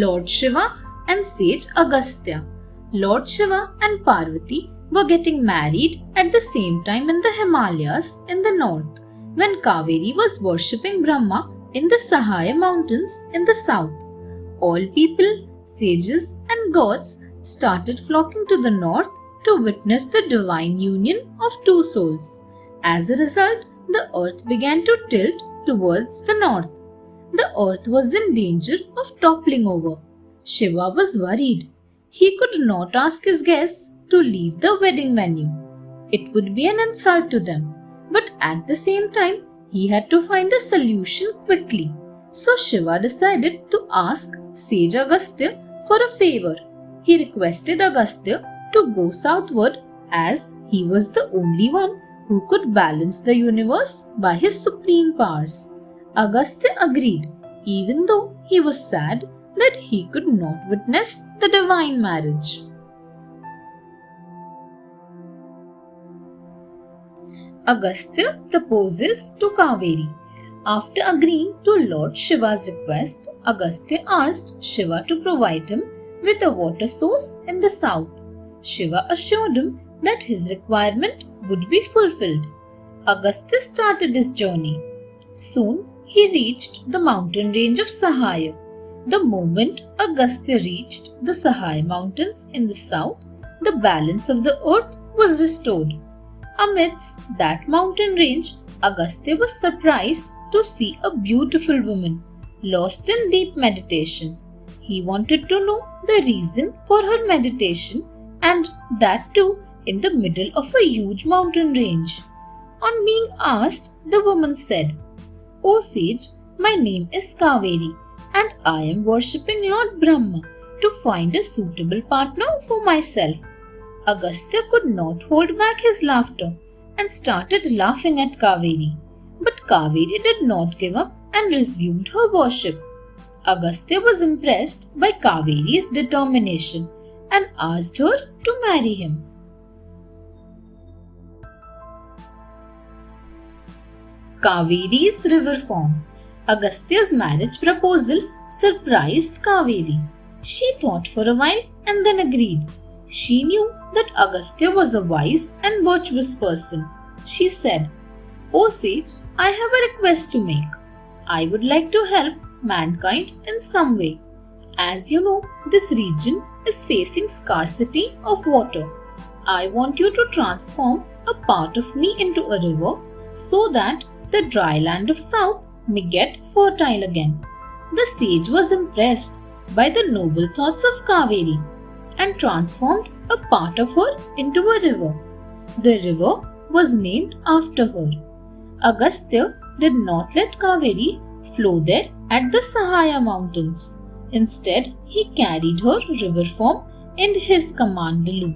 Lord Shiva and sage Agastya. Lord Shiva and Parvati were getting married at the same time in the Himalayas in the north, when Kaveri was worshipping Brahma in the Sahaya mountains in the south. All people, sages and gods started flocking to the north to witness the divine union of two souls. As a result, the earth began to tilt towards the north. The earth was in danger of toppling over. Shiva was worried. He could not ask his guests to leave the wedding venue. It would be an insult to them. But at the same time, he had to find a solution quickly. So Shiva decided to ask sage Agastya for a favor. He requested Agastya to go southward, as he was the only one who could balance the universe by his supreme powers. Agastya agreed, even though he was sad that he could not witness the divine marriage. Agastya proposes to Kaveri. After agreeing to Lord Shiva's request, Agastya asked Shiva to provide him with a water source in the south. Shiva assured him that his requirement would be fulfilled. Agastya started his journey. Soon he reached the mountain range of Sahaya. The moment Agastya reached the Sahaya mountains in the south, the balance of the earth was restored. Amidst that mountain range, Agastya was surprised to see a beautiful woman, lost in deep meditation. He wanted to know the reason for her meditation, and that too in the middle of a huge mountain range. On being asked, the woman said, "O sage, my name is Kaveri, and I am worshipping Lord Brahma to find a suitable partner for myself." Agastya could not hold back his laughter and started laughing at Kaveri. But Kaveri did not give up and resumed her worship. Agastya was impressed by Kaveri's determination and asked her to marry him. Kaveri's river form. Agastya's marriage proposal surprised Kaveri. She thought for a while and then agreed. She knew that Agastya was a wise and virtuous person. She said, "O sage, I have a request to make. I would like to help mankind in some way. As you know, this region is facing scarcity of water. I want you to transform a part of me into a river so that the dry land of south may get fertile again." The sage was impressed by the noble thoughts of Kaveri and transformed a part of her into a river. The river was named after her. Agastya did not let Kaveri flow there at the Sahaya mountains. Instead, he carried her river form in his kamandalu.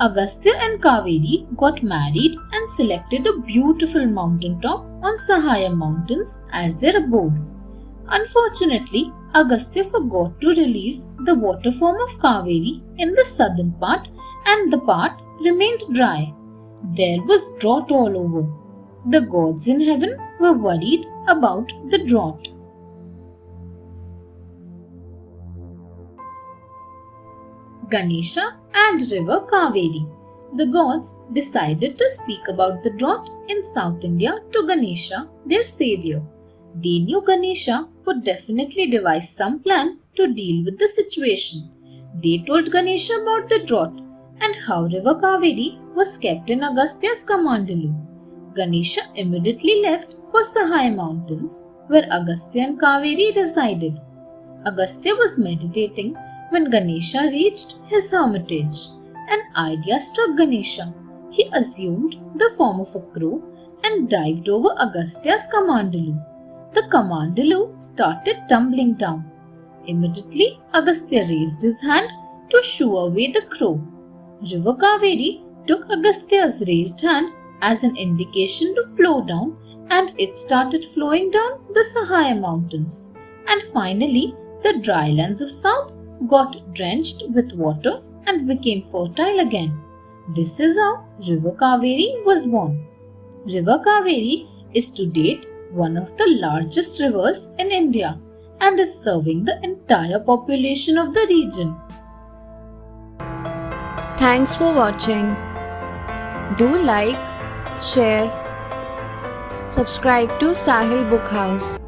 Agastya and Kaveri got married and selected a beautiful mountaintop on Sahaya mountains as their abode. Unfortunately, Agastya forgot to release the water form of Kaveri in the southern part, and the part remained dry. There was drought all over. The gods in heaven were worried about the drought. Ganesha and river Kaveri. The gods decided to speak about the drought in South India to Ganesha, their savior. They knew Ganesha would definitely devise some plan to deal with the situation. They told Ganesha about the drought and how river Kaveri was kept in Agastya's kamandalu. Ganesha immediately left for Sahaya mountains, where Agastya and Kaveri resided. Agastya was meditating when Ganesha reached his hermitage. An idea struck Ganesha. He assumed the form of a crow and dived over Agastya's kamandalu. The kamandalu started tumbling down. Immediately, Agastya raised his hand to shoo away the crow. River Kaveri took Agastya's raised hand as an indication to flow down, and it started flowing down the Sahaya mountains. And finally, the dry lands of south got drenched with water and became fertile again. This is how River Kaveri was born. River Kaveri is to date one of the largest rivers in India and is serving the entire population of the region. Thanks for watching. Do like, share, subscribe to Sahil Book House.